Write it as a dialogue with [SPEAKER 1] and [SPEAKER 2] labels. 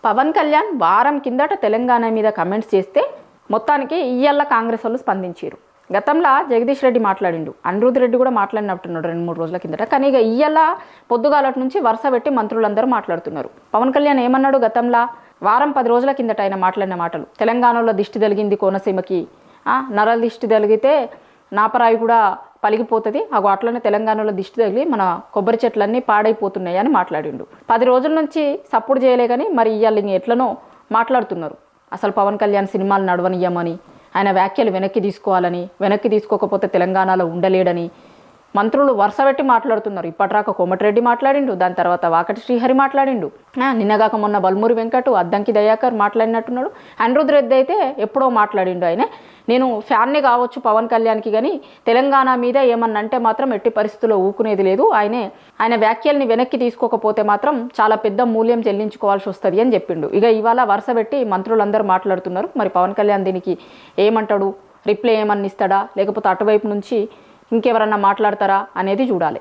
[SPEAKER 1] పవన్ కళ్యాణ్ వారం కిందట తెలంగాణ మీద కమెంట్స్ చేస్తే మొత్తానికి ఇయ్యాల కాంగ్రెస్ వాళ్ళు స్పందించారు. గతంలో జగదీష్ రెడ్డి మాట్లాడిండు, అనిరుద్ రెడ్డి కూడా మాట్లాడినట్టున్నాడు 2-3 రోజుల కిందట. కానీ ఇక ఇయ్యాల పొద్దుగాలటి నుంచి వరుస పెట్టి మంత్రులందరూ మాట్లాడుతున్నారు. పవన్ కళ్యాణ్ ఏమన్నాడు గతంలో? వారం 10 రోజుల కిందట ఆయన మాట్లాడిన మాటలు, తెలంగాణలో దిష్టి తగిలింది కోనసీమకి, నరల దిష్టి తగిలితే నాపరాయి కూడా పలిగిపోతుంది, అట్లనే తెలంగాణలో దిష్టి తగిలి మన కొబ్బరి చెట్లన్నీ పాడైపోతున్నాయి అని మాట్లాడిండు. 10 రోజుల నుంచి సపోర్ట్ చేయలే కానీ మరి ఇవాళ ఎట్లనో మాట్లాడుతున్నారు. అసలు పవన్ కళ్యాణ్ సినిమాలు నడవనియ్యమని, ఆయన వ్యాఖ్యలు వెనక్కి తీసుకోవాలని, వెనక్కి తీసుకోకపోతే తెలంగాణలో ఉండలేడని మంత్రులు వరుస పెట్టి మాట్లాడుతున్నారు. ఇప్పటిరాక కోమటిరెడ్డి మాట్లాడిండు, దాని తర్వాత వాకటి శ్రీహరి మాట్లాడిండు, నిన్నగాక మొన్న బల్మూరి వెంకటు, అద్దంకి దయాకర్ మాట్లాడినట్టున్నాడు. అనిరుద్ రెడ్డి అయితే ఎప్పుడో మాట్లాడిండు. ఆయన నేను ఫ్యాన్ని కావచ్చు పవన్ కళ్యాణ్కి, కానీ తెలంగాణ మీద ఏమన్నా అంటే మాత్రం ఎట్టి పరిస్థితుల్లో ఊకునేది లేదు, ఆయన వ్యాఖ్యల్ని వెనక్కి తీసుకోకపోతే మాత్రం చాలా పెద్ద మూల్యం చెల్లించుకోవాల్సి వస్తుంది అని చెప్పిండు. ఇక ఇవాళ వరుస పెట్టి మంత్రులందరూ మాట్లాడుతున్నారు. మరి పవన్ కళ్యాణ్ దీనికి ఏమంటాడు? రిప్లై ఏమన్నా ఇస్తాడా, లేకపోతే అటువైపు నుంచి ఇంకెవరన్నా మాట్లాడతారా అనేది చూడాలి.